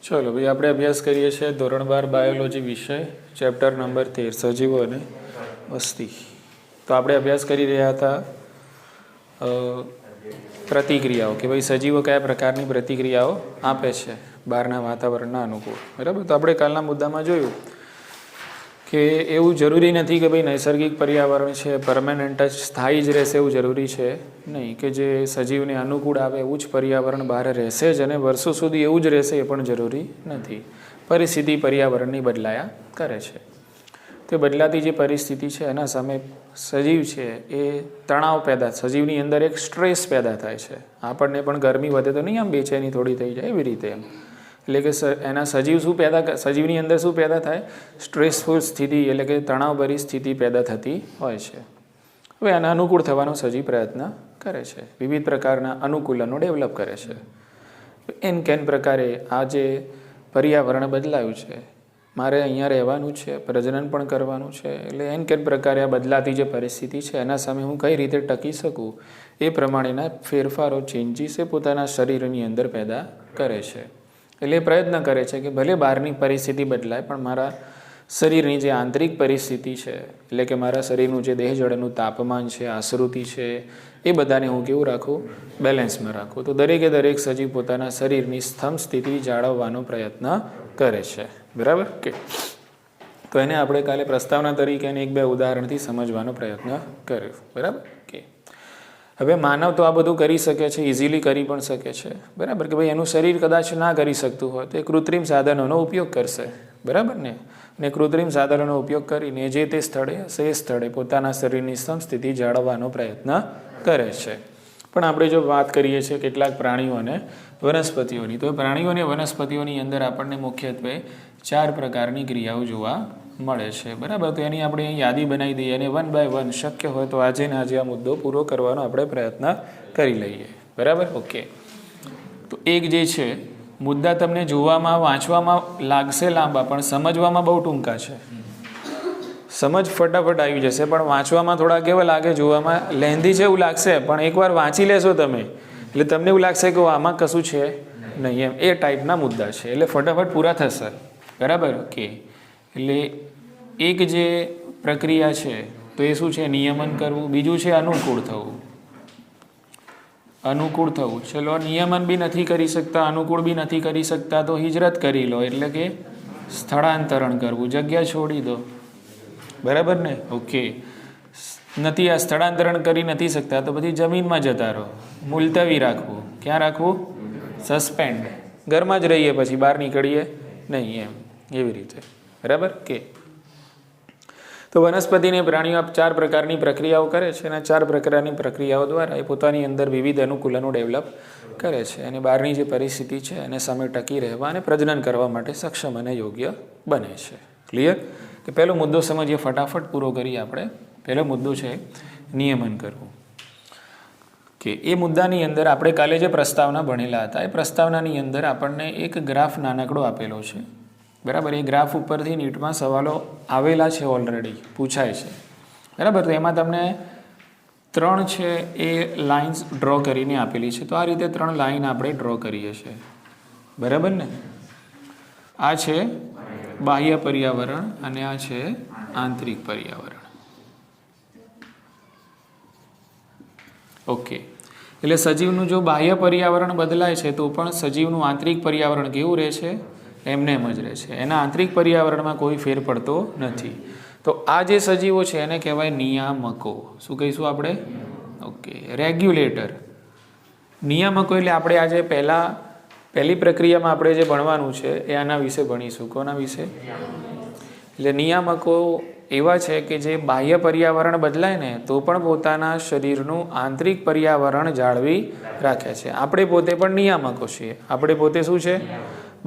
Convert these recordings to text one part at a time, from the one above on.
चलो भाई આપણે અભ્યાસ કરીએ છીએ ધોરણ 12 બાયોલોજી વિષય ચેપ્ટર નંબર 13 સજીવો અને વસ્તી. તો આપણે અભ્યાસ કરી રહ્યા હતા પ્રતિક્રિયાઓ કે ભાઈ સજીવો કયા પ્રકારની પ્રતિક્રિયાઓ આપે છે બહારના વાતાવરણના અનુકૂળ. બરાબર. તો આપણે કાલના મુદ્દામાં જોયું કે એવું જરૂરી નથી કે ભાઈ નૈસર્ગિક પર્યાવરણ છે પરમેનન્ટ જ સ્થાયી જ રહેશે એવું જરૂરી છે નહીં, કે જે સજીવને અનુકૂળ આવે એવું જ પર્યાવરણ બહાર રહેશે જ અને વર્ષો સુધી એવું જ રહેશે એ પણ જરૂરી નથી. પરિસ્થિતિ પર્યાવરણની બદલાયા કરે છે. તે બદલાતી જે પરિસ્થિતિ છે એના સામે સજીવ છે એ તણાવ પેદા, સજીવની અંદર એક સ્ટ્રેસ પેદા થાય છે. આપણને પણ ગરમી વધે તો નહીં આમ બેચેની થોડી થઈ જાય એવી રીતે એમ. એટલે કે એના સજીવની અંદર શું પેદા થાય? સ્ટ્રેસફુલ સ્થિતિ એટલે કે તણાવભરી સ્થિતિ પેદા થતી હોય છે. હવે આના અનુકૂળ થવાનો સજીવ પ્રયત્ન કરે છે, વિવિધ પ્રકારના અનુકૂલનો ડેવલપ કરે છે. એન કેન પ્રકારે આ જે પર્યાવરણ બદલાયું છે, મારે અહીંયા રહેવાનું છે, પ્રજનન પણ કરવાનું છે, એટલે એન કેન પ્રકારે આ બદલાતી જે પરિસ્થિતિ છે એના સામે હું કઈ રીતે ટકી શકું એ પ્રમાણેના ફેરફારો, ચેન્જીસ એ પોતાના શરીરની અંદર પેદા કરે છે. એટલે પ્રયત્ન કરે છે કે ભલે બહારની પરિસ્થિતિ બદલાય પણ મારા શરીરની જે આંતરિક પરિસ્થિતિ છે, એટલે કે મારા શરીરનું જે દેહ જળનું તાપમાન છે, આશ્રુતિ છે, એ બધાને હું કેવું રાખું? બેલેન્સમાં રાખું. તો દરેકે દરેક સજીવ પોતાના શરીરની સ્તંભ સ્થિતિ જાળવવાનો પ્રયત્ન કરે છે. બરાબર કે? તો એને આપણે કાલે પ્રસ્તાવના તરીકે એક બે ઉદાહરણથી સમજવાનો પ્રયત્ન કર્યો. બરાબર કે? હવે માનવ તો આ બધું કરી શકે છે, ઇઝીલી કરી પણ શકે છે. બરાબર કે ભાઈ? એનું શરીર કદાચ ના કરી શકતું હોય તો એ કૃત્રિમ સાધનોનો ઉપયોગ કરશે. બરાબર ને? અને કૃત્રિમ સાધનોનો ઉપયોગ કરીને જે તે સ્થળે હશે એ સ્થળે પોતાના શરીરની સમસ્થિતિ જાળવવાનો પ્રયત્ન કરે છે. પણ આપણે જો વાત કરીએ છીએ કેટલાક પ્રાણીઓ અને વનસ્પતિઓની, તો પ્રાણીઓ અને વનસ્પતિઓની અંદર આપણને મુખ્યત્વે 4 પ્રકારની ક્રિયાઓ જોવા મળે છે. બરાબર? તો એની આપણે યાદી બનાવી દઈએ અને 1 બાય 1 શક્ય હોય તો આજે ને આજે આ મુદ્દો પૂરો કરવાનો આપણે પ્રયત્ન કરી લઈએ. બરાબર? ઓકે. તો એક જે છે મુદ્દા તમને જોવામાં, વાંચવામાં લાગશે લાંબા પણ સમજવામાં બહુ ટૂંકા છે. સમજ ફટાફટ આવી જશે પણ વાંચવામાં થોડા કેવા લાગે, જોવામાં લેન્ધી છે એવું લાગશે, પણ એકવાર વાંચી લેશો તમે એટલે તમને એવું લાગશે કે આમાં કશું છે નહીં એમ. એ ટાઈપના મુદ્દા છે એટલે ફટાફટ પૂરા થશે. બરાબર? ઓકે. એટલે એક જે પ્રક્રિયા છે તો એ શું છે? નિયમન કરવું. બીજું છે અનુકૂળ થવું. અનુકૂળ થવું. ચલો, નિયમન બી નથી કરી શકતા, અનુકૂળ બી નથી કરી શકતા તો હિજરત કરી લો, એટલે કે સ્થળાંતરણ કરવું, જગ્યા છોડી દો. બરાબર ને? ઓકે. નથી આ સ્થળાંતરણ કરી નથી શકતા તો પછી જમીનમાં જતા રહો, મુલતવી રાખવું. ક્યાં રાખવું? સસ્પેન્ડ. ઘરમાં જ રહીએ, પછી બહાર નીકળીએ નહીં એમ. એવી રીતે. બરાબર કે? તો વનસ્પતિને પ્રાણીઓ 4 પ્રકારની પ્રક્રિયાઓ કરે છે અને 4 પ્રકારની પ્રક્રિયાઓ દ્વારા એ પોતાની અંદર વિવિધ અનુકૂલનો ડેવલપ કરે છે અને બહારની જે પરિસ્થિતિ છે એને સામે ટકી રહેવા અને પ્રજનન કરવા માટે સક્ષમ અને યોગ્ય બને છે. ક્લિયર? કે પહેલો મુદ્દો સમજીએ, ફટાફટ પૂરો કરીએ આપણે. પહેલો મુદ્દો છે નિયમન કરવું. કે એ મુદ્દાની અંદર આપણે કાલે જે પ્રસ્તાવના ભણેલા હતા એ પ્રસ્તાવનાની અંદર આપણને એક ગ્રાફ નાનકડો આપેલો છે. બરાબર? એ ગ્રાફ ઉપરથી નીટમાં સવાલો આવેલા છે, ઓલરેડી પૂછાય છે. બરાબર? તો એમાં તમને 3 છે એ લાઇન્સ ડ્રો કરીને આપેલી છે. તો આ રીતે 3 લાઇન આપણે ડ્રો કરીએ છીએ. બરાબર ને? આ છે બાહ્ય પર્યાવરણ અને આ છે આંતરિક પર્યાવરણ. ઓકે. એટલે સજીવનું જો બાહ્ય પર્યાવરણ બદલાય છે તો પણ સજીવનું આંતરિક પર્યાવરણ કેવું રહે છે? એમને એમ જ રહે છે. એના આંતરિક પર્યાવરણમાં કોઈ ફેર પડતો નથી. તો આ જે સજીવો છે એને કહેવાય નિયામકો. શું કહીશું આપણે? ઓકે. રેગ્યુલેટર. નિયામકો એટલે આપણે આજે પહેલી પ્રક્રિયામાં આપણે જે ભણવાનું છે એ આના વિશે ભણીશું. કોના વિશે? એટલે નિયામકો એવા છે કે જે બાહ્ય પર્યાવરણ બદલાય ને તો પણ પોતાના શરીરનું આંતરિક પર્યાવરણ જાળવી રાખે છે. આપણે પોતે પણ નિયામકો છીએ. આપણે પોતે શું છે?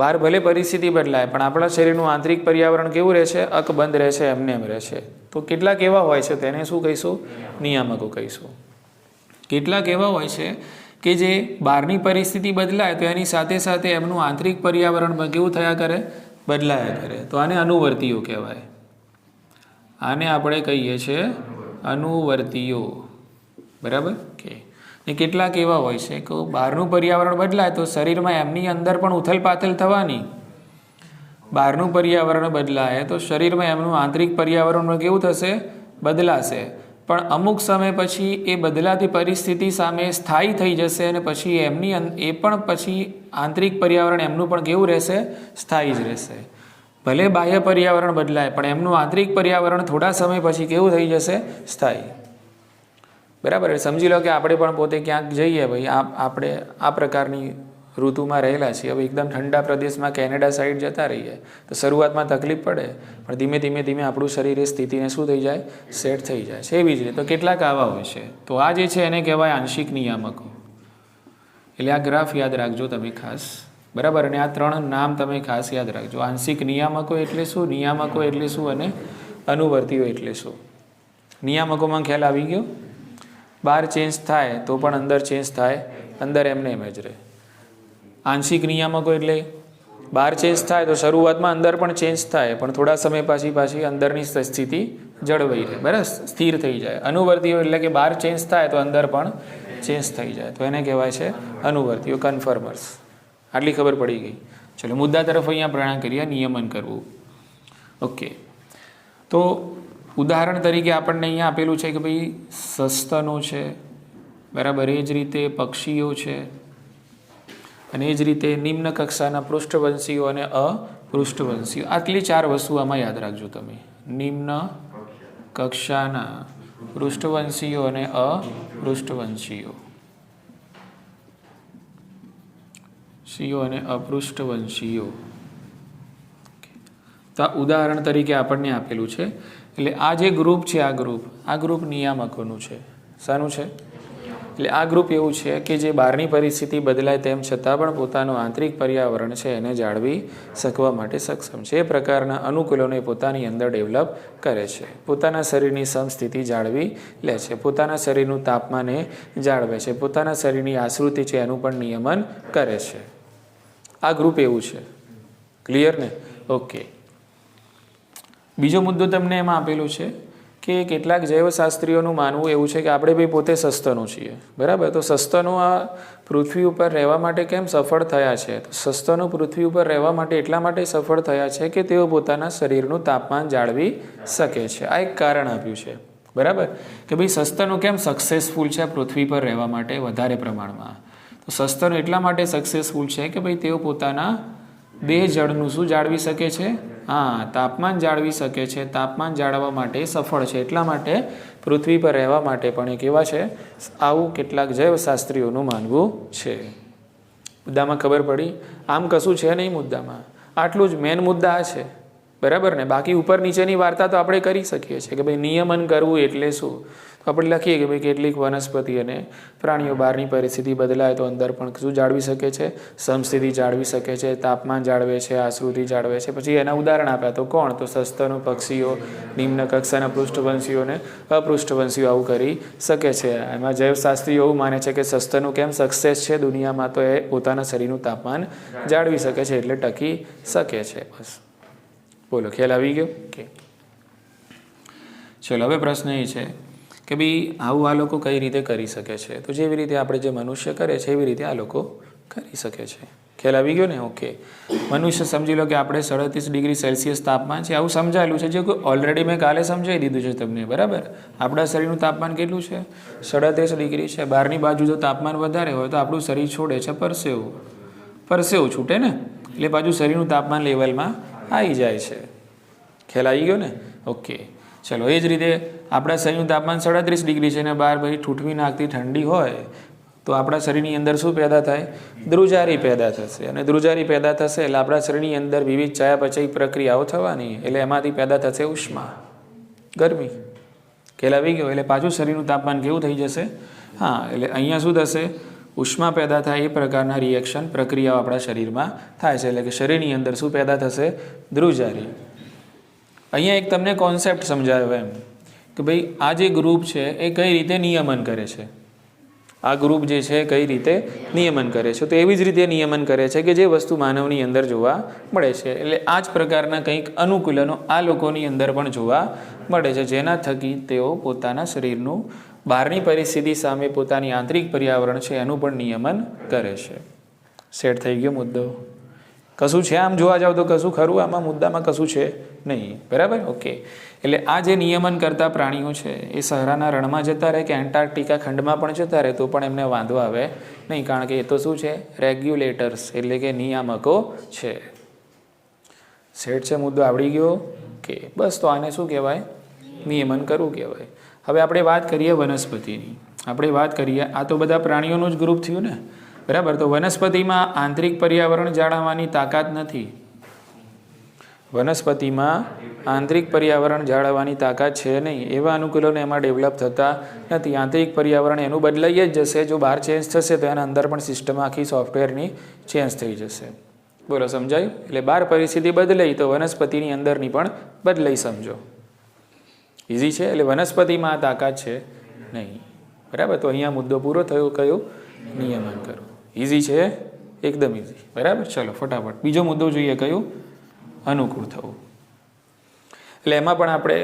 બહાર ભલે પરિસ્થિતિ બદલાય પણ આપણા શરીરનું આંતરિક પર્યાવરણ કેવું રહે છે? અકબંધ રહે છે, એમને એમ રહે છે. તો કેટલાક એવા હોય છે તેને શું કહીશું? નિયામકો કહીશું. કેટલાક એવા હોય છે કે જે બહારની પરિસ્થિતિ બદલાય તો એની સાથે સાથે એમનું આંતરિક પર્યાવરણ કેવું થયા કરે? બદલાયા કરે. તો આને અનુવર્તીઓ કહેવાય. આને આપણે કહીએ છીએ અનુવર્તીઓ. બરાબર કે? ને કેટલાક એવા હોય છે કે બહારનું પર્યાવરણ બદલાય તો શરીરમાં એમની અંદર પણ ઉથલપાથલ થવાની, બહારનું પર્યાવરણ બદલાય તો શરીરમાં એમનું આંતરિક પર્યાવરણ કેવું થશે? બદલાશે. પણ અમુક સમય પછી એ બદલાતી પરિસ્થિતિ સામે સ્થાયી થઈ જશે અને પછી એ પણ પછી આંતરિક પર્યાવરણ એમનું પણ કેવું રહેશે? સ્થાયી જ રહેશે. ભલે બાહ્ય પર્યાવરણ બદલાય પણ એમનું આંતરિક પર્યાવરણ થોડા સમય પછી કેવું થઈ જશે? સ્થાયી. બરાબર. સમજી લો કે આપણે પણ પોતે ક્યાંક જઈએ, ભાઈ આપણે આ પ્રકારની ઋતુમાં રહેલા છીએ. હવે એકદમ ઠંડા પ્રદેશમાં કેનેડા સાઈડ જતા રહીએ તો શરૂઆતમાં તકલીફ પડે, પણ ધીમે ધીમે ધીમે આપણું શરીર એ સ્થિતિને શું થઈ જાય? સેટ થઈ જાય છે. એવી જ રીતે તો કેટલાક આવા હોય છે. તો આ જે છે એને કહેવાય આંશિક નિયામકો. એટલે આ ગ્રાફ યાદ રાખજો તમે ખાસ. બરાબર. અને આ 3 નામ તમે ખાસ યાદ રાખજો. આંશિક નિયામકો એટલે શું, નિયામકો એટલે શું અને અનુવર્તીઓ એટલે શું. નિયામકોમાં ખ્યાલ આવી ગયો? બહાર ચેન્જ થાય તો પણ અંદર ચેન્જ થાય, અંદર એમને એમ જ રહે. આંશિક નિયામકો એટલે બહાર ચેન્જ થાય તો શરૂઆતમાં અંદર પણ ચેન્જ થાય, પણ થોડા સમય પાછી અંદરની સ્થિતિ જળવાઈ રહે. બરાબર, સ્થિર થઈ જાય. અનુવર્તીઓ એટલે કે બહાર ચેન્જ થાય તો અંદર પણ ચેન્જ થઈ જાય, તો એને કહેવાય છે અનુવર્તીઓ, કન્ફર્મર્સ. આટલી ખબર પડી ગઈ. ચલો મુદ્દા તરફ અહીંયા પ્રયાણ કરીએ. નિયમન કરવું. ઓકે. તો ઉદાહરણ તરીકે આપણને અહીંયા આપેલું છે કે ભાઈ સસ્તનો છે, બરાબર. એ જ રીતે પક્ષીઓ છે, અને એ જ રીતે નિમ્ન કક્ષાના પૃષ્ઠવંશીઓ અને અપૃષ્ઠવંશીઓ. આટલી 4 વસ્તુ આમાં યાદ રાખજો તમે. નિમ્ન કક્ષાના પૃષ્ઠવંશીઓ અને અપૃષ્ઠવંશીઓ અને અપૃષ્ઠવંશીઓ. તો આ ઉદાહરણ તરીકે આપણને આપેલું છે. એટલે આ જે ગ્રુપ છે, આ ગ્રુપ નિયામકોનું છે. શાનું છે? એટલે આ ગ્રુપ એવું છે કે જે બહારની પરિસ્થિતિ બદલાય તેમ છતાં પણ પોતાનું આંતરિક પર્યાવરણ છે એને જાળવી શકવા માટે સક્ષમ છે. એ પ્રકારના અનુકૂલોને પોતાની અંદર ડેવલપ કરે છે. પોતાના શરીરની સમસ્થિતિ જાળવી લે છે. પોતાના શરીરનું તાપમાને જાળવે છે. પોતાના શરીરની આશ્રુતિ છે એનું પણ નિયમન કરે છે. આ ગ્રુપ એવું છે. ક્લિયર ને? ઓકે. બીજો મુદ્દો તમને એમાં આપેલું છે કે કેટલાક જૈવશાસ્ત્રીઓનું માનવું એવું છે કે આપણે ભાઈ પોતે સસ્તનો છીએ. બરાબર. તો સસ્તનો આ પૃથ્વી ઉપર રહેવા માટે કેમ સફળ થયા છે? તો સસ્તનો પૃથ્વી ઉપર રહેવા માટે એટલા માટે સફળ થયા છે કે તેઓ પોતાના શરીરનું તાપમાન જાળવી શકે છે. આ એક કારણ આપ્યું છે. બરાબર. કે ભાઈ સસ્તનો કેમ સક્સેસફુલ છે પૃથ્વી પર રહેવા માટે વધારે પ્રમાણમાં? તો સસ્તનો એટલા માટે સક્સેસફુલ છે કે ભાઈ તેઓ પોતાના દેહ જળનું શું જાળવી શકે છે? તાપમાન જાળવી શકે છે. તાપમાન જાળવવા માટે સફળ છે. એટલા માટે પૃથ્વી પર રહેવા માટે પણ એ કેવા છે? આવું કેટલાક જૈવશાસ્ત્રીઓનું માનવું છે. મુદ્દામાં ખબર પડી? આમ કશું છે નહીં મુદ્દામાં. આટલું જ મેન મુદ્દા આ છે. બરાબર ને? બાકી ઉપર નીચેની વાર્તા તો આપણે કરી શકીએ છીએ કે ભાઈ નિયમન કરવું એટલે શું. તો આપણે લખીએ કે ભાઈ કેટલીક વનસ્પતિ અને પ્રાણીઓ બહારની પરિસ્થિતિ બદલાય તો અંદર પણ શું જાળવી શકે છે? સમસ્થિતિ જાળવી શકે છે. તાપમાન જાળવે છે, આશ્રુતિ જાળવે છે. પછી એના ઉદાહરણ આપ્યા તો કોણ? તો સસ્તનો, પક્ષીઓ, નિમ્ન કક્ષાના પૃષ્ઠવંશીઓ અને અપૃષ્ઠવંશીઓ આવું કરી શકે છે. એમાં જૈવશાસ્ત્રીઓ એવું માને છે કે સસ્તનું કેમ સક્સેસ છે દુનિયામાં? તો એ પોતાના શરીરનું તાપમાન જાળવી શકે છે એટલે ટકી શકે છે. બસ બોલો, ખ્યાલ આવી ગયો? ઓકે. ચલો હવે પ્રશ્ન એ છે કે ભાઈ આવું આ લોકો કઈ રીતે કરી શકે છે? તો જેવી રીતે આપણે જે મનુષ્ય કરે છે એવી રીતે આ લોકો કરી શકે છે. ખ્યાલ આવી ગયો ને? ઓકે. મનુષ્ય સમજી લો કે આપણે 37 ડિગ્રી સેલ્સિયસ તાપમાન છે આવું સમજાયેલું છે, જે ઓલરેડી મેં કાલે સમજાવી દીધું છે તમને. બરાબર. આપણા શરીરનું તાપમાન કેટલું છે? 37 ડિગ્રી છે. બહારની બાજુ જો તાપમાન વધારે હોય તો આપણું શરીર છોડે છે પરસેવું છૂટે ને, એટલે બાજુ શરીરનું તાપમાન લેવલમાં આવી જાય છે. ખ્યાલ આવી ગયો ને? ઓકે. ચલો એ જ રીતે આપણા શરીરનું તાપમાન 37 ડિગ્રી છે અને બહાર ભાઈ ઠૂઠવી નાખતી ઠંડી હોય તો આપણા શરીરની અંદર શું પેદા થાય? ધ્રુજારી પેદા થશે. અને ધ્રુજારી પેદા થશે એટલે આપણા શરીરની અંદર વિવિધ ચયાપચય પ્રક્રિયાઓ થવાની, એટલે એમાંથી પેદા થશે ઉષ્મા, ગરમી. ખ્યાલ આવી ગયો? એટલે પાછું શરીરનું તાપમાન કેવું થઈ જશે? એટલે અહીંયા શું થશે? ઉષ્મા પેદા થાય. એ પ્રકારના રિએક્શન પ્રક્રિયાઓ આપણા શરીરમાં થાય છે. એટલે કે શરીરની અંદર શું પેદા થશે? ધ્રુજારી. અહીંયા એક તમને કોન્સેપ્ટ સમજાવ્યો એમ કે ભાઈ આ જે ગ્રુપ છે એ કઈ રીતે નિયમન કરે છે. આ ગ્રુપ જે છે કઈ રીતે નિયમન કરે છે? તો એવી જ રીતે નિયમન કરે છે કે જે વસ્તુ માનવની અંદર જોવા મળે છે. એટલે આ જ પ્રકારના કંઈક અનુકૂલનો આ લોકોની અંદર પણ જોવા મળે છે, જેના થકી તેઓ પોતાના શરીરનું બહારની પરિસ્થિતિ સામે પોતાની આંતરિક પર્યાવરણ છે એનું પણ નિયમન કરે છે. સેટ થઈ ગયો મુદ્દો? કશું છે આમ જોવા જાવ તો કશું ખરું આમાં મુદ્દામાં કશું છે નહીં, બરાબર. ઓકે, એટલે આ જે નિયમન કરતા પ્રાણીઓ છે એ સહારાના રણમાં જતા રહે કે એન્ટાર્કટિકા ખંડમાં પણ જતા રહે તો પણ એમને વાંધો આવે નહીં, કારણ કે એ તો શું છે, રેગ્યુલેટર્સ એટલે કે નિયામકો છે. સેટ છે, મુદ્દો આવડી ગયો કે બસ. તો આને શું કહેવાય, નિયમન કરવું કહેવાય. હવે આપણે વાત કરીએ વનસ્પતિની. આપણે વાત કરીએ, આ તો બધા પ્રાણીઓનું જ ગ્રુપ થયું ને, બરાબર. તો વનસ્પતિમાં આંતરિક પર્યાવરણ જાળવવાની તાકાત નથી. વનસ્પતિમાં આંતરિક પર્યાવરણ જાળવવાની તાકાત છે નહીં. એવા અનુકૂલોને એમાં ડેવલપ થતા નથી. આંતરિક પર્યાવરણ એનું બદલાઈ જ જશે. જો બહાર ચેન્જ થશે તો એના અંદર પણ સિસ્ટમ આખી સોફ્ટવેરની ચેન્જ થઈ જશે. બોલો, સમજાયું? એટલે બહાર પરિસ્થિતિ બદલાઈ તો વનસ્પતિની અંદરની પણ બદલાઈ, સમજો. ઇઝી છે. એટલે વનસ્પતિમાં આ તાકાત છે નહીં, બરાબર. તો અહીંયા મુદ્દો પૂરો થયો. કયો? નિયમન કરો. ઇઝી છે, એકદમ ઇઝી, બરાબર. ચલો ફટાફટ બીજો મુદ્દો જોઈએ. કયું? અનુકૂળ થવું. એટલે એમાં પણ આપણે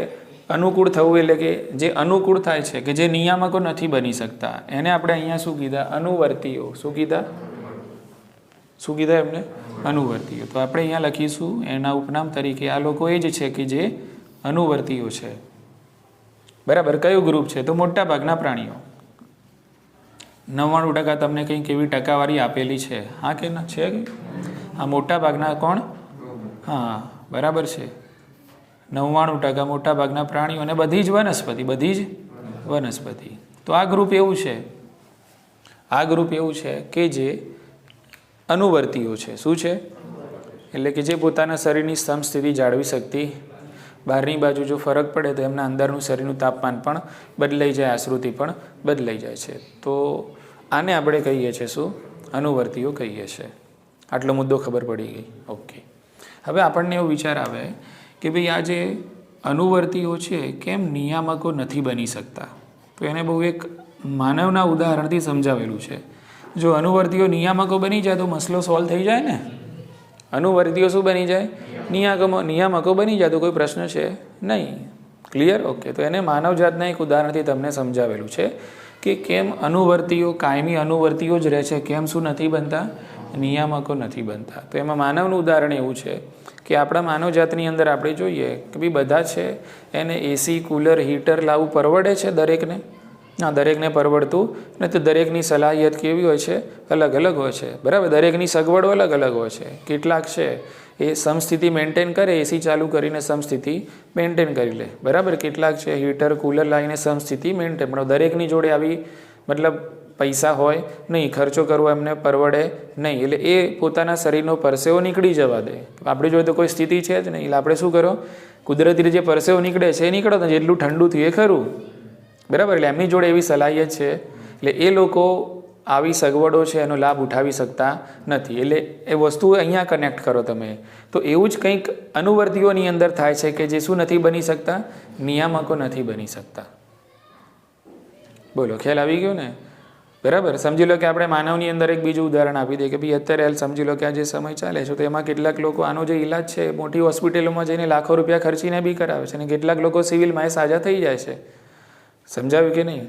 અનુકૂળ થવું એટલે કે જે અનુકૂળ થાય છે, કે જે નિયામકો નથી બની શકતા, એને આપણે અહીંયા શું કીધા? અનુવર્તીઓ. શું કીધા? શું કીધા એમને? અનુવર્તીઓ. તો આપણે અહીંયા લખીશું એના ઉપનામ તરીકે આ લોકો એ જ છે કે જે અનુવર્તીઓ છે, બરાબર. કયું ગ્રુપ છે? તો મોટા ભાગના પ્રાણીઓ. 99% તમને કંઈક એવી ટકાવારી આપેલી છે, હા કે ના છે? આ મોટા ભાગના કોણ? હા, બરાબર છે. 99% મોટા ભાગના પ્રાણીઓ અને બધી જ વનસ્પતિ, બધી જ વનસ્પતિ. તો આ ગ્રુપ એવું છે, આ ગ્રુપ એવું છે કે જે અનુવર્તીઓ છે. શું છે? એટલે કે જે પોતાના શરીરની સમસ્થિતિ જાળવી શકતી, બહારની બાજુ જો ફરક પડે તો એમના અંદરનું શરીરનું તાપમાન પણ બદલાઈ જાય, આશ્રુતિ પણ બદલાઈ જાય છે. તો આને આપણે કહીએ છીએ શું? અનુવર્તીઓ કહીએ છીએ. આટલો મુદ્દો ખબર પડી ગઈ. ઓકે, હવે આપણને એવો વિચાર આવે કે ભાઈ આ જે અનુવર્તીઓ છે કેમ નિયામકો નથી બની શકતા? તો એને બહુ એક માનવના ઉદાહરણથી સમજાવેલું છે. જો અનુવર્તીઓ નિયામકો બની જાય તો મસલો સોલ્વ થઈ જાય ને. અનુવર્તીઓ શું બની જાય? નિયામકો બની જાય તો કોઈ પ્રશ્ન છે નહીં. ક્લિયર? ઓકે, તો એને માનવજાતના એક ઉદાહરણથી તમને સમજાવેલું છે કે કેમ અનુવર્તીઓ કાયમી અનુવર્તીઓ જ રહે છે, કેમ શું નથી બનતા? નિયામકો નથી બનતા. તો એમાં માનવનું ઉદાહરણ એવું છે કે આપણા માનવજાતની અંદર આપણે જોઈએ કે ભાઈ બધા છે એને એસી, કુલર, હીટર લાવવું પરવડે છે દરેકને? ના, દરેકને પરવડતું નથી. દરેકની સલાહિયત કેવી હોય છે? અલગ અલગ હોય છે, બરાબર. દરેકની સગવડો અલગ અલગ હોય છે. કેટલાક છે એ સમસ્થિતિ મેન્ટેન કરે, એસી ચાલુ કરીને સમસ્થિતિ મેન્ટેન કરી લે, બરાબર. કેટલાક છે હીટર, કુલર લાવીને સમસ્થિતિ મેન્ટેન, પણ દરેકની જોડે આવી મતલબ પૈસા હોય નહીં, ખર્ચો કરવો એમને પરવડે નહીં. એટલે એ પોતાના શરીરનો પરસેવો નીકળી જવા દે. આપણી જોડે તો કોઈ સ્થિતિ છે જ નહીં. એટલે આપણે શું કરો? કુદરતી જે પરસેવો નીકળે છે એ નીકળો, જેટલું ઠંડુ થયું એ ખરું, બરાબર. એટલે એમની જોડે એવી સલાહિયત છે, એટલે એ લોકો આવી સગવડો છે એનો લાભ ઉઠાવી શકતા નથી. એટલે એ વસ્તુ અહીંયા કનેક્ટ કરો તમે. તો એવું જ કંઈક અનુવર્તીઓની અંદર થાય છે કે જે શું નથી બની શકતા? નિયામકો નથી બની શકતા. બોલો, ખ્યાલ આવી ગયો ને? બરાબર. સમજી લો કે આપણે માનવની અંદર એક બીજું ઉદાહરણ આપી દઈએ કે ભાઈ અત્યારે હાલ સમજી લો કે આ જે સમય ચાલે છે તો એમાં કેટલાક લોકો આનો જે ઈલાજ છે મોટી હોસ્પિટલોમાં જઈને લાખો રૂપિયા ખર્ચીને બી કરાવે છે, અને કેટલાક લોકો સિવિલમાં સાજા થઈ જાય છે. સમજાવ્યું કે નહીં?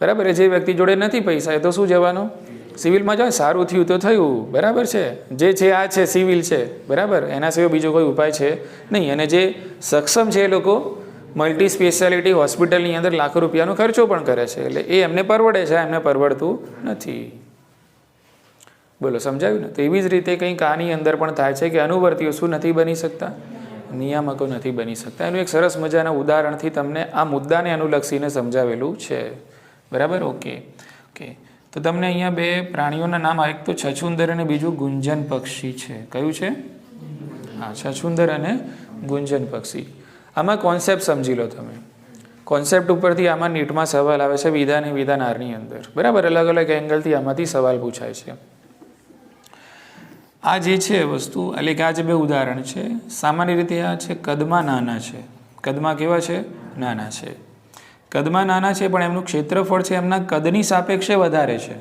બરાબર. જે વ્યક્તિ જોડે નથી પૈસા એ તો શું જવાનું? સિવિલમાં જાય. સારું થયું તો થયું, બરાબર છે. જે છે આ છે સિવિલ છે, બરાબર. એના સિવાય બીજો કોઈ ઉપાય છે નહીં. અને જે સક્ષમ છે એ લોકો મલ્ટી સ્પેશિયાલિટી હોસ્પિટલની અંદર લાખો રૂપિયાનો ખર્ચો પણ કરે છે. એટલે એ એમને પરવડે છે, એમને પરવડતું નથી. બોલો, સમજાયું ને? તો એવી જ રીતે કંઈક આની અંદર પણ થાય છે કે અનુવર્તીઓ શું નથી બની શકતા? નિયામકો નથી બની શકતા. એનું એક સરસ મજાના ઉદાહરણથી તમને આ મુદ્દાને અનુલક્ષીને સમજાવેલું છે, બરાબર. ઓકે ઓકે, તો તમને અહીંયા બે પ્રાણીઓના નામ, એક તો છછુંદર અને બીજું ગુંજન પક્ષી છે. કયું છે? હા, છછુંદર અને ગુંજન પક્ષી. આમાં કોન્સેપ્ટ સમજી લો તમે. કોન્સેપ્ટ ઉપરથી આમાં નીટમાં સવાલ આવે છે વિધાન અને વિધાનારની અંદર, બરાબર. અલગ અલગ એંગલથી આમાંથી સવાલ પૂછાય છે. આ જે છે વસ્તુ, એટલે કે આ જે બે ઉદાહરણ છે સામાન્ય રીતે આ છે કદમાં નાના છે. કદમાં કેવા છે? નાના છે. કદમાં નાના છે પણ એમનું ક્ષેત્રફળ છે એમના કદની સાપેક્ષે વધારે છે.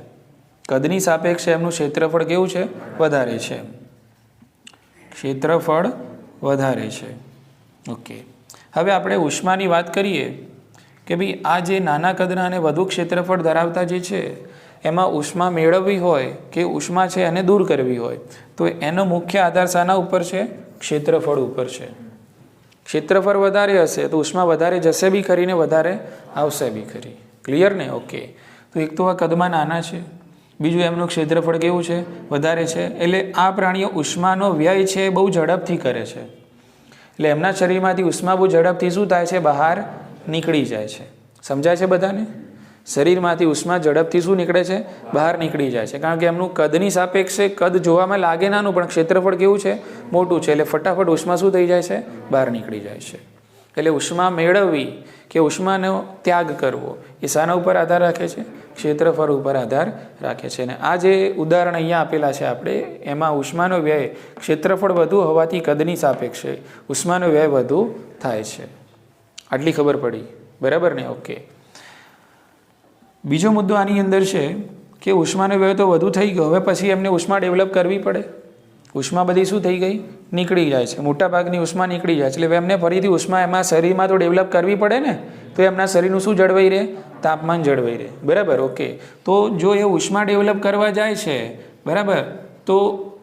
કદની સાપેક્ષે એમનું ક્ષેત્રફળ કેવું છે? વધારે છે. ક્ષેત્રફળ વધારે છે. ઓકે, હવે આપણે ઉષ્માની વાત કરીએ કે ભાઈ આ જે નાના કદના અને વધુ ક્ષેત્રફળ ધરાવતા જે છે એમાં ઉષ્મા મેળવવી હોય કે ઉષ્મા છે એને દૂર કરવી હોય તો એનો મુખ્ય આધાર શાના ઉપર છે? ક્ષેત્રફળ ઉપર છે. ક્ષેત્રફળ વધારે હશે તો ઉષ્મા વધારે જશે બી ખરી ને વધારે આવશે બી ખરી. ક્લિયર ને? ઓકે. તો એક તો આ કદમાં નાના છે, બીજું એમનું ક્ષેત્રફળ કેવું છે? વધારે છે. એટલે આ પ્રાણીઓ ઉષ્માનો વ્યય છે બહુ ઝડપથી કરે છે. એટલે એમના શરીરમાંથી ઉષ્મા બહુ ઝડપથી શું થાય છે? બહાર નીકળી જાય છે. સમજાય છે બધાને? શરીરમાંથી ઉષ્મા ઝડપથી શું નીકળે છે? બહાર નીકળી જાય છે. કારણ કે એમનું કદની સાપેક્ષે કદ જોવામાં લાગે નાનું પણ ક્ષેત્રફળ કેવું છે? મોટું છે. એટલે ફટાફટ ઉષ્મા શું થઈ જાય છે? બહાર નીકળી જાય છે. એટલે ઉષ્મા મેળવવી કે ઉષ્માનો ત્યાગ કરવો એ શાના ઉપર આધાર રાખે છે? ક્ષેત્રફળ ઉપર આધાર રાખે છે. અને આ જે ઉદાહરણ અહીંયા આપેલા છે આપણે એમાં ઉષ્માનો વ્યય ક્ષેત્રફળ વધુ હોવાથી કદની સાપેક્ષે ઉષ્માનો વ્યય વધુ થાય છે. આટલી ખબર પડી? બરાબર ને? ઓકે. બીજો મુદ્દો આની અંદર છે કે ઉષ્માનો વ્યય તો વધુ થઈ ગયો, હવે પછી એમને ઉષ્મા ડેવલપ કરવી પડે. ઉષ્મા બધી શું થઈ ગઈ? નીકળી જાય છે. મોટાભાગની ઉષ્મા નીકળી જાય છે. એટલે એમને ફરીથી ઉષ્મા એમાં શરીરમાં તો ડેવલપ કરવી પડે ને, તો એમના શરીરનું શું જળવાઈ રહે? તાપમાન જળવાઈ રહે. બરાબર? ઓકે. તો જો એ ઉષ્મા ડેવલપ કરવા જાય છે, બરાબર, તો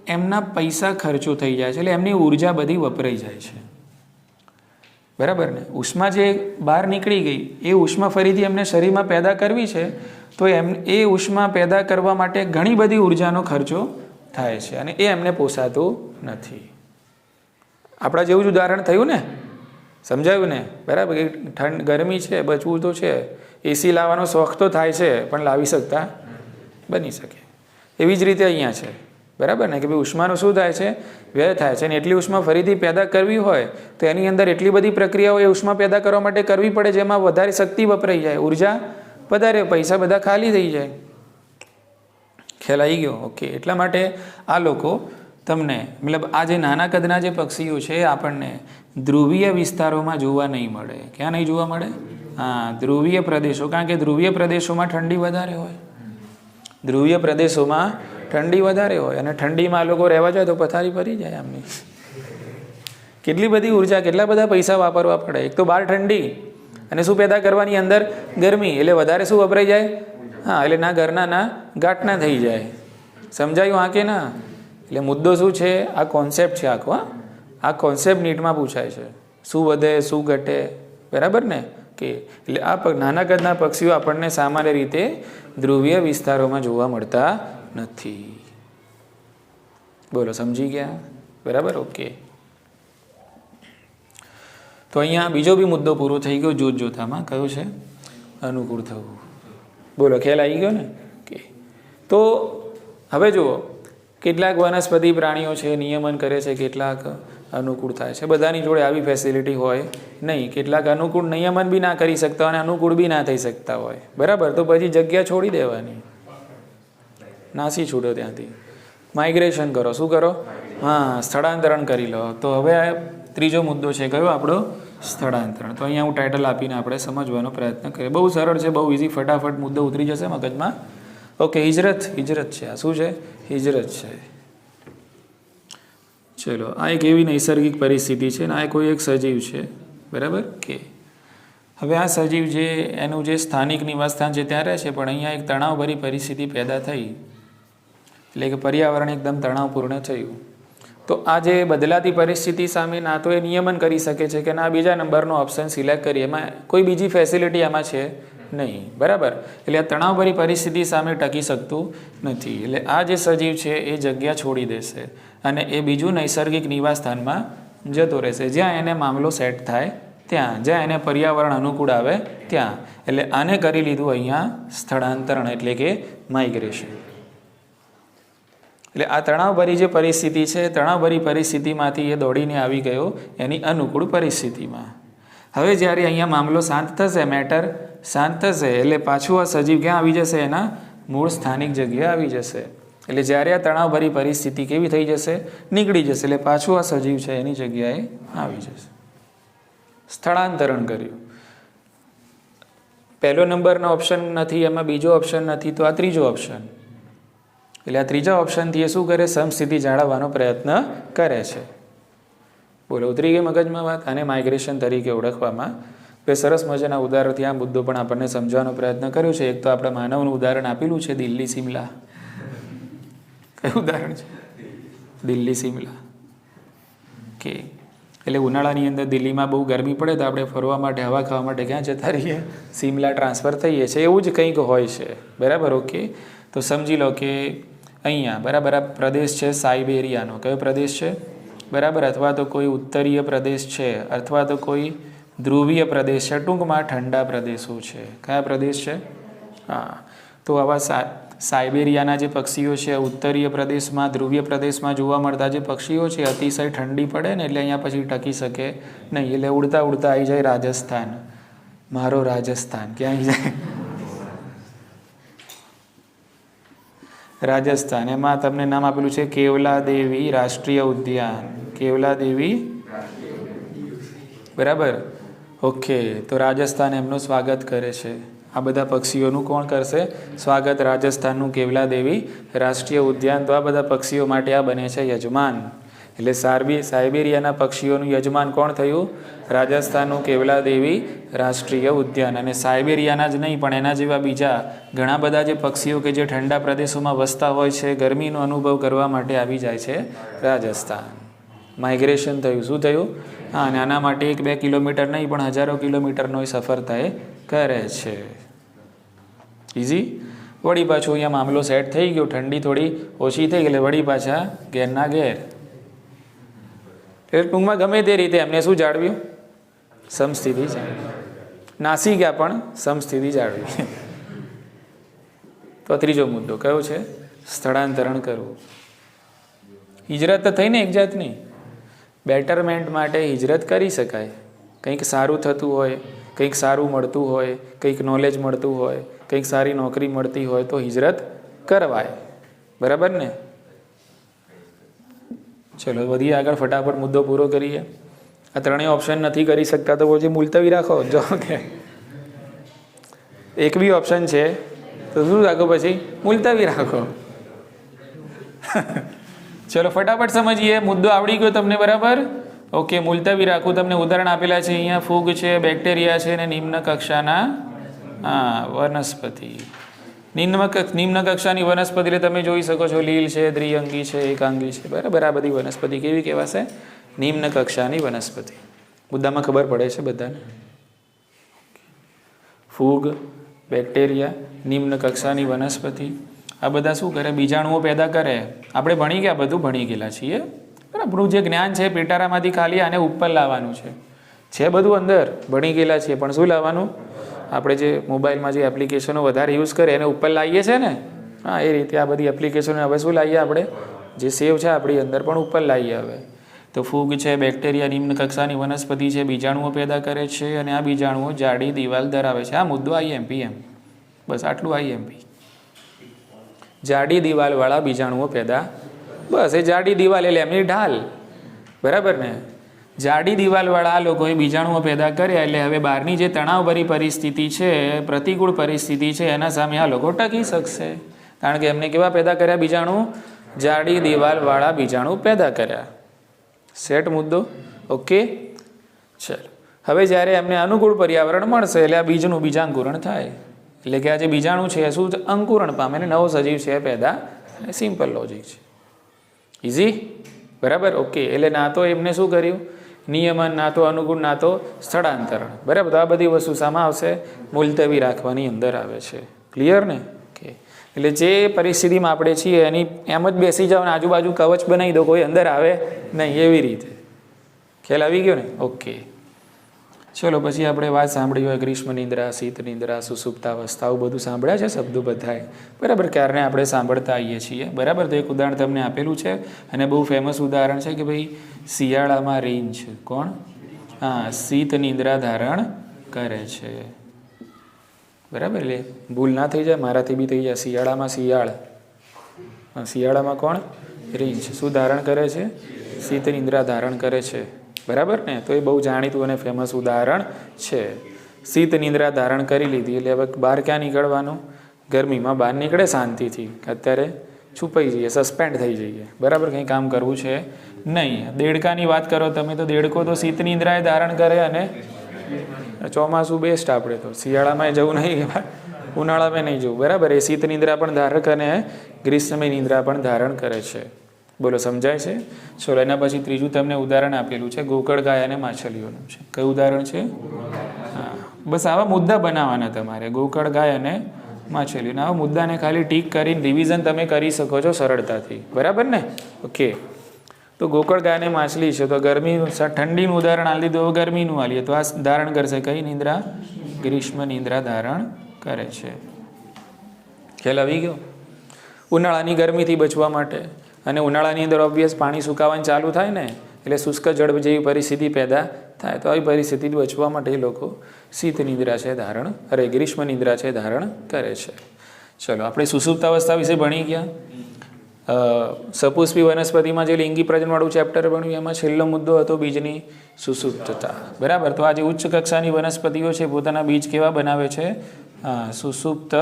એમના પૈસા ખર્ચો થઈ જાય છે. એટલે એમની ઉર્જા બધી વપરાઈ જાય છે. બરાબર ને? ઉષ્મા જે બહાર નીકળી ગઈ એ ઉષ્મા ફરીથી એમને શરીરમાં પેદા કરવી છે તો એ ઉષ્મા પેદા કરવા માટે ઘણી બધી ઉર્જાનો ખર્ચો થાય છે અને એ એમને પોસાતું નથી. આપણા જેવું જ ઉદાહરણ થયું ને? સમજાયું ને? બરાબર? ગરમી છે, બચવું તો છે, એસી લાવવાનો શોખ તો થાય છે પણ લાવી શકતા બની શકે. એવી જ રીતે અહીંયા છે. બરાબર ને? કે ભાઈ ઉષ્માનો શું થાય છે? વ્યય થાય છે. અને એટલી ઉષ્મા ફરીથી પેદા કરવી હોય તો એની અંદર એટલી બધી પ્રક્રિયાઓ એ ઉષ્મા પેદા કરવા માટે કરવી પડે જેમાં વધારે શક્તિ વપરાઈ જાય, ઉર્જા વધારે, પૈસા બધા ખાલી થઈ જાય. ખ્યાલ આવી ગયો? ઓકે. એટલા માટે આ લોકો તમને મતલબ આ જે નાના કદના જે પક્ષીઓ છે આપણને ધ્રુવીય વિસ્તારોમાં જોવા નહીં મળે. ક્યાં નહીં જોવા મળે? હા, ધ્રુવીય પ્રદેશો. કારણ કે ધ્રુવીય પ્રદેશોમાં ઠંડી વધારે હોય. ધ્રુવીય પ્રદેશોમાં ઠંડી વધારે હોય અને ઠંડીમાં લોકો રહેવા જાય તો પથારી ફરી જાય આમની. કેટલી બધી ઉર્જા, કેટલા બધા પૈસા વાપરવા પડે. એક તો બહાર ઠંડી અને શું પેદા કરવાની અંદર ગરમી, એટલે વધારે શું વપરાઈ જાય? હા, એટલે ના ઘરના ના ગાંઠના થઈ જાય. સમજાયું? હા કે ના? એટલે મુદ્દો શું છે? આ કોન્સેપ્ટ છે આખો. આ કોન્સેપ્ટ નીટમાં પૂછાય છે. શું વધે, શું ઘટે. બરાબર ને? કે એટલે આ નાના કદના પક્ષીઓ આપણને સામાન્ય રીતે ધ્રુવીય વિસ્તારોમાં જોવા મળતા નથી. બોલો, સમજી ગયા? બરાબર? ઓકે. તો અહીંયા બીજો બી મુદ્દો પૂરો થઈ ગયો જોતામાં. કયો છે? અનુકૂળ થવું. બોલો, ખ્યાલ આવી ગયો ને? કે તો હવે જુઓ, કેટલાક વનસ્પતિ પ્રાણીઓ છે નિયમન કરે છે, કેટલાક અનુકૂળ થાય છે. બધાની જોડે આવી ફેસિલિટી હોય નહીં. કેટલાક અનુકૂળ નિયમન બી ના કરી શકતા અને અનુકૂળ બી ના થઈ શકતા હોય. બરાબર? તો પછી જગ્યા છોડી દેવાની, નાસી છૂટો ત્યાંથી, માઇગ્રેશન કરો. શું કરો? હા, સ્થળાંતરણ કરી લો. તો હવે આ ત્રીજો મુદ્દો છે કયો આપણો? સ્થળાંતરણ. તો અહીંયા હું ટાઇટલ આપીને આપણે સમજવાનો પ્રયત્ન કરીએ. બહુ સરળ છે, બહુ ઇઝી, ફટાફટ મુદ્દો ઉતરી જશે મગજમાં. ઓકે. હિજરત. હિજરત છે. આ શું છે? હિજરત છે. ચલો, આ એક એવી નૈસર્ગિક પરિસ્થિતિ છે ને આ કોઈ એક સજીવ છે. બરાબર? કે હવે આ સજીવ જે એનું જે સ્થાનિક નિવાસસ્થાન છે ત્યાં રહે છે, પણ અહીંયા એક તણાવભરી પરિસ્થિતિ પેદા થઈ, એટલે કે પર્યાવરણ એકદમ તણાવપૂર્ણ થયું. તો આ જે બદલાતી પરિસ્થિતિ સામે ના તો એ નિયમન કરી શકે છે કે ના બીજા નંબરનો ઓપ્શન સિલેક્ટ કરીએ, એમાં કોઈ બીજી ફેસિલિટી આમાં છે નહીં. બરાબર? એટલે આ તણાવભરી પરિસ્થિતિ સામે ટકી શકતું નથી. એટલે આ જે સજીવ છે એ જગ્યા છોડી દેશે અને એ બીજું નૈસર્ગિક નિવાસસ્થાનમાં જતો રહેશે જ્યાં એને મામલો સેટ થાય ત્યાં, જ્યાં એને પર્યાવરણ અનુકૂળ આવે ત્યાં. એટલે આને કરી લીધું અહીંયા સ્થળાંતરણ, એટલે કે માઇગ્રેશન. એટલે આ તણાવભરી જે પરિસ્થિતિ છે, તણાવભરી પરિસ્થિતિમાંથી એ દોડીને આવી ગયો એની અનુકૂળ પરિસ્થિતિમાં. હવે જ્યારે અહીંયા મામલો શાંત થશે, મેટર શાંત થશે, એટલે પાછું આ સજીવ ક્યાં આવી જશે? એના મૂળ સ્થાનિક જગ્યાએ આવી જશે. એટલે જ્યારે આ તણાવભરી પરિસ્થિતિ કેવી થઈ જશે? નીકળી જશે. એટલે પાછું આ સજીવ છે એની જગ્યાએ આવી જશે. સ્થળાંતરણ કર્યું. પહેલો નંબરનો ઓપ્શન નથી, એમાં બીજો ઓપ્શન નથી, તો આ ત્રીજો ઓપ્શન. એટલે આ ત્રીજા ઓપ્શનથી એ શું કરે? સમસ્થિતિ જાળવવાનો પ્રયત્ન કરે છે. બોલો, ઉતરી ગઈ મગજમાં વાત? આને માઇગ્રેશન તરીકે ઓળખવામાં. એટલે સરસ મજાના ઉદાહરણથી આ મુદ્દો પણ આપણને સમજવાનો પ્રયત્ન કર્યો છે. એક તો આપણે માનવનું ઉદાહરણ આપેલું છે, દિલ્હી સિમલા. કયું ઉદાહરણ છે? દિલ્હી સિમલા. કે એટલે ઉનાળાની અંદર દિલ્હીમાં બહુ ગરમી પડે તો આપણે ફરવા માટે, હવા ખાવા માટે ક્યાં જતા રહીએ? સિમલા ટ્રાન્સફર થઈએ છીએ. એવું જ કંઈક હોય છે, બરાબર. ઓકે, તો સમજી લો કે અહીંયા બરાબર આ પ્રદેશ છે સાઇબેરિયાનો. કયો પ્રદેશ છે? બરાબર. અથવા તો કોઈ ઉત્તરીય પ્રદેશ છે, અથવા તો કોઈ ધ્રુવીય પ્રદેશ છે. ટૂંકમાં ઠંડા પ્રદેશો છે. કયા પ્રદેશ છે? હા, તો આવા સાઇબેરિયાના જે પક્ષીઓ છે, ઉત્તરીય પ્રદેશમાં, ધ્રુવીય પ્રદેશમાં જોવા મળતા જે પક્ષીઓ છે, અતિશય ઠંડી પડે ને એટલે અહીંયા પછી ટકી શકે નહીં. એટલે ઉડતા ઉડતા આવી જાય રાજસ્થાન. મારો રાજસ્થાન ક્યાં આવી જાય? રાજસ્થાન. એમાં તમને નામ આપેલું છે કેવલા દેવી રાષ્ટ્રીય ઉદ્યાન. કેવલા દેવી, બરાબર. ઓકે, તો રાજસ્થાન એમનું સ્વાગત કરે છે. આ બધા પક્ષીઓનું કોણ કરશે સ્વાગત? રાજસ્થાનનું કેવલા દેવી રાષ્ટ્રીય ઉદ્યાન. તો આ બધા પક્ષીઓ માટે આ બને છે યજમાન. એટલે સાઇબેરિયાના પક્ષીઓનું યજમાન કોણ થયું? રાજસ્થાનનું કેવલા દેવી રાષ્ટ્રીય ઉદ્યાન. અને સાઇબેરિયાના જ નહીં પણ એના જેવા બીજા ઘણા બધા જે પક્ષીઓ કે જે ઠંડા પ્રદેશોમાં વસતા હોય છે, ગરમીનો અનુભવ કરવા માટે આવી જાય છે રાજસ્થાન. માઇગ્રેશન થયું. શું થયું? હા, અને આના માટે 1-2 કિલોમીટર નહીં પણ હજારો કિલોમીટરનો સફર તય કરે છે. ઇઝી. વળી પાછું અહીંયા મામલો સેટ થઈ ગયો, ઠંડી થોડી ઓછી થઈ ગઈ, વળી પાછા ઘેરના ઘેર. એટલે ટૂંકમાં ગમે તે રીતે એમને શું જાળવ્યું? સમસ્થિતિ જાળવી. નાસી ગયા પણ સમસ્થિતિ જાળવી. તો ત્રીજો મુદ્દો કયો છે? સ્થળાંતરણ કરવું. હિજરત તો થઈ ને એક જાતની. બેટરમેન્ટ માટે હિજરત કરી શકાય. કંઈક સારું થતું હોય, કંઈક સારું મળતું હોય, કંઈક નોલેજ મળતું હોય, કંઈક સારી નોકરી મળતી હોય તો હિજરત કરવાય. બરાબર ને? ચલો વધીએ આગળ, ફટાફટ મુદ્દો પૂરો કરીએ. આ ત્રણેય ઓપ્શન નથી કરી શકતા તો પછી મુલતવી રાખો. જો કે એક બી ઓપ્શન છે તો શું રાખો? પછી મુલતવી રાખો. ચલો ફટાફટ સમજીએ. મુદ્દો આવડી ગયો તમને? બરાબર. ઓકે, મુલતવી રાખું. તમને ઉદાહરણ આપેલા છે અહીંયા. ફૂગ છે, બેક્ટેરિયા છે અને નિમ્ન કક્ષાના વનસ્પતિ. નિમ્ન કક્ષાની વનસ્પતિ એટલે તમે જોઈ શકો છો લીલ છે, દ્વિઅંગી છે, એકાંગી છે. બરાબર. આ બધી વનસ્પતિ કેવી કહેવાશે? નિમ્ન કક્ષાની વનસ્પતિ. મુદ્દામાં ખબર પડે છે બધાને? ફૂગ, બેક્ટેરિયા, નિમ્ન કક્ષાની વનસ્પતિ, આ બધા શું કરે? બીજાણુઓ પેદા કરે. આપણે ભણી ગયા, બધું ભણી ગયેલા છીએ. આપણું જે જ્ઞાન છે પેટારામાંથી ખાલી આને ઉપર લાવવાનું છે બધું અંદર ભણી ગયેલા છીએ, પણ શું લાવવાનું? આપણે જે મોબાઈલમાં જે એપ્લિકેશનો વધારે યુઝ કરે એને ઉપર લાવીએ છીએ ને. હા, એ રીતે આ બધી એપ્લિકેશનો હવે શું લાવીએ? આપણે જે સેવ છે આપણી અંદર પણ ઉપર લાવીએ હવે. તો ફૂગ છે, બેક્ટેરિયા નિમ્ન કક્ષાની વનસ્પતિ છે, બીજાણુઓ પેદા કરે છે અને આ બીજાણુઓ જાડી દિવાલ ધરાવે છે. આ મુદ્દો IMP એમ. બસ આટલું IMP. જાડી દિવાલવાળા બીજાણુઓ પેદા. બસ એ જાડી દિવાલ એટલે એમની ઢાલ. બરાબર ને? જાડી દિવાલવાળા આ લોકોએ બીજાણુઓ પેદા કર્યા એટલે હવે બહારની જે તણાવભરી પરિસ્થિતિ છે, પ્રતિકૂળ પરિસ્થિતિ છે, એના સામે આ લોકો ટકી શકશે. કારણ કે એમને કેવા પેદા કર્યા? બીજાણુ જાડી દિવાલવાળા બીજાણુ પેદા કર્યા. સેટ મુદ્દો? ઓકે. ચલો હવે જ્યારે એમને અનુકૂળ પર્યાવરણ મળશે એટલે આ બીજનું બીજાંકુરણ થાય. એટલે કે આ જે બીજાણુ છે એ શું અંકુરણ પામે ને નવો સજીવ છે પેદા. સિમ્પલ લોજિક છે. ઇઝી. બરાબર. ઓકે. એટલે ના તો એમને શું કર્યું? નિયમન, ના તો અનુકૂળ, ના તો સ્થળાંતરણ. બરાબર. તો આ બધી વસ્તુ સામે આવશે? મુલતવી રાખવાની અંદર આવે છે. ક્લિયર ને? ઓકે. એટલે જે પરિસ્થિતિમાં આપણે છીએ એની એમ જ બેસી જાઓ ને આજુબાજુ કવચ બનાવી દો, કોઈ અંદર આવે નહીં. એવી રીતે ખ્યાલ આવી ગયો ને? ઓકે. ચલો પછી આપણે વાત સાંભળી હોય ગ્રીષ્મ નિંદ્રા, શીત નિંદ્રા, સુસુપ્તાવસ્થાઓ બધું સાંભળ્યા છે શબ્દો બધાય. બરાબર. ક્યારને આપણે સાંભળતા આવીએ છીએ. બરાબર. તો એક ઉદાહરણ તમને આપેલું છે અને બહુ ફેમસ ઉદાહરણ છે કે ભાઈ શિયાળામાં રીંછ કોણ? હા, શીત નિંદ્રા ધારણ કરે છે. બરાબર. એટલે ભૂલ ના થઈ જાય, મારાથી બી થઈ જાય. શિયાળામાં શિયાળ, શિયાળામાં કોણ? રીંછ. શું ધારણ કરે છે? શીત નિંદ્રા ધારણ કરે છે. બરાબર ને? તો એ બહુ જાણીતું અને ફેમસ ઉદાહરણ છે. શીત નિંદ્રા ધારણ કરી લીધી એટલે હવે બહાર ક્યાં નીકળવાનું? ગરમીમાં બહાર નીકળે શાંતિથી. અત્યારે છુપાઈ જઈએ, સસ્પેન્ડ થઈ જઈએ. બરાબર. કંઈ કામ કરવું છે નહીં. દેડકાની વાત કરો તમે તો દેડકો તો શીત નિંદ્રાએ ધારણ કરે અને ચોમાસું બેસ્ટ આપણે તો, શિયાળામાં જવું નહીં, ઉનાળામાં નહીં જવું, બરાબર. એ શીત નિંદ્રા પણ ધારક અને ગ્રીષ્મની નિંદ્રા પણ ધારણ કરે છે. બોલો, સમજાય છે? ચલો, એના પછી ત્રીજું તમને ઉદાહરણ આપેલું છે ગોકળ ગાય અને માછલીઓનું છે. કયું ઉદાહરણ છે? હા, બસ આવા મુદ્દા બનાવવાના તમારે, ગોકળ ગાય અને માછલીઓના આવા મુદ્દાને ખાલી ટીક કરીને રિવિઝન તમે કરી શકો છો સરળતાથી, બરાબર ને? ઓકે. તો ગોકળ ગાય અને માછલી છે, તો ગરમી ઠંડીનું ઉદાહરણ આપી દીધું, હવે ગરમીનું આલીએ તો આ ધારણ કરશે કઈ નિંદ્રા? ગ્રીષ્મ નિંદ્રા ધારણ કરે છે. ખ્યાલ આવી ગયો? ઉનાળાની ગરમીથી બચવા માટે, અને ઉનાળાની અંદર ઓબ્વિયસ પાણી સુકાવાનું ચાલુ થાય ને, એટલે શુષ્ક જળ જેવી પરિસ્થિતિ પેદા થાય. તો આવી પરિસ્થિતિથી બચવા માટે એ લોકો શીત નિંદ્રા છે ધારણ, ગ્રીષ્મ નિંદ્રા છે ધારણ કરે છે. ચલો, આપણે સુષુપ્તાવસ્થા વિશે ભણી ગયા. સપુષ્પી વનસ્પતિમાં જે લિંગી પ્રજનનવાળું ચેપ્ટર ભણ્યું એમાં છેલ્લો મુદ્દો હતો બીજની સુષુપ્તતા, બરાબર. તો આ જે ઉચ્ચ કક્ષાની વનસ્પતિઓ છે પોતાના બીજ કેવા બનાવે છે? સુષુપ્ત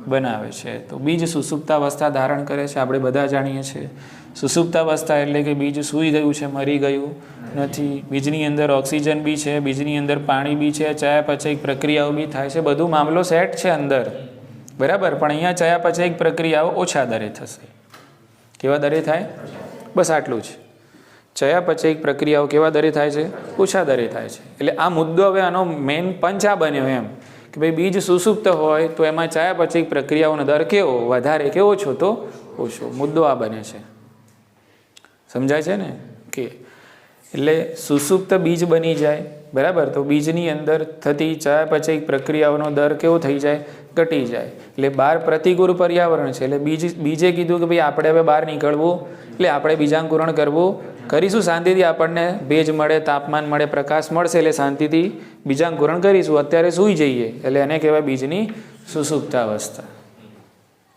બનાવે છે. તો બીજ સુષુપ્તાવસ્થા ધારણ કરે છે, આપણે બધા જાણીએ છીએ. સુષુપ્તાવસ્થા એટલે કે બીજ સૂઈ ગયું છે, મરી ગયું નથી. બીજની અંદર ઓક્સિજન બી છે, બીજની અંદર પાણી બી છે, ચયાપચયિક પ્રક્રિયાઓ બી થાય છે, બધું મામલો સેટ છે અંદર, બરાબર. પણ અહીંયા ચયાપચયિક પ્રક્રિયાઓ ઓછા દરે થશે. કેવા દરે થાય? બસ આટલું જ. ચયાપચયિક પ્રક્રિયાઓ કેવા દરે થાય છે? ઓછા દરે થાય છે. એટલે આ મુદ્દો હવે આનો મેઇન પંચ આ બન્યો એમ કે ભાઈ બીજ સુષુપ્ત હોય તો એમાં ચયાપચયિક પ્રક્રિયાઓનો દર કેવો? વધારે કે ઓછો? તો ઓછો. મુદ્દો આ બને છે. સમજાય છે ને? કે એટલે સુષુપ્ત બીજ બની જાય, બરાબર. તો બીજની અંદર થતી ચયાપચયિક પ્રક્રિયાઓનો દર કેવો થઈ જાય? ઘટી જાય. એટલે બહાર પ્રતિકૂળ પર્યાવરણ છે, એટલે બીજે કીધું કે ભાઈ આપણે હવે બહાર નીકળવું, એટલે આપણે બીજાંકુરણ કરવું કરીશું શાંતિથી, આપણને ભેજ મળે, તાપમાન મળે, પ્રકાશ મળશે એટલે શાંતિથી બીજાંકુરણ કરીશું. અત્યારે સૂઈ જઈએ એટલે એને કહેવાય બીજની સુષુપ્તાવસ્થા.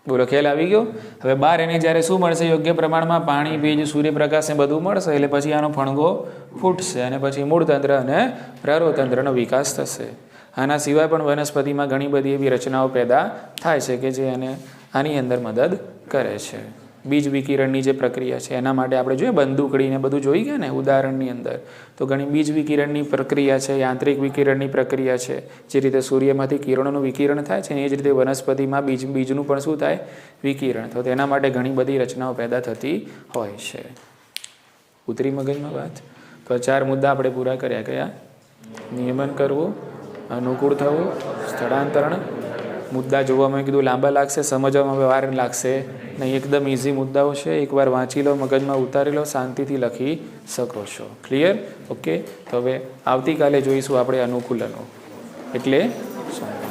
બોલો, ખ્યાલ આવી ગયો? હવે બહાર એને જ્યારે શું મળશે? યોગ્ય પ્રમાણમાં પાણી, ભેજ, સૂર્યપ્રકાશ ને બધું મળશે એટલે પછી આનો ફણગો ફૂટશે અને પછી મૂળતંત્ર અને પ્રરોતંત્રનો વિકાસ થશે. આના સિવાય પણ વનસ્પતિમાં ઘણી બધી એવી રચનાઓ પેદા થાય છે કે જે આની અંદર મદદ કરે છે. બીજ વિકિરણની જે પ્રક્રિયા છે એના માટે આપણે જોઈએ બંદૂકડીને બધું જોઈ ગયા ને ઉદાહરણની અંદર, તો ઘણી બીજ વિકિરણની પ્રક્રિયા છે, યાંત્રિક વિકિરણની પ્રક્રિયા છે. જે રીતે સૂર્યમાંથી કિરણોનું વિકિરણ થાય છે ને એ જ રીતે વનસ્પતિમાં બીજનું પણ શું થાય? વિકિરણ. તો તેના માટે ઘણી બધી રચનાઓ પેદા થતી હોય છે. ઉતરી મગજમાં વાત? તો 4 મુદ્દા આપણે પૂરા કર્યા. કયા? નિયમન કરવું, અનુકૂળ થવું, સ્થળાંતરણ. મુદ્દા જોવામાં કીધું લાંબા લાગશે, સમજવામાં વાર લાગશે નહીં, એકદમ ઇઝી મુદ્દાઓ છે. એકવાર વાંચી લો, મગજમાં ઉતારી લો, શાંતિથી લખી શકો છો. ક્લિયર? ઓકે. તો હવે આવતીકાલે જોઈશું આપણે અનુકૂલનો એટલે શું.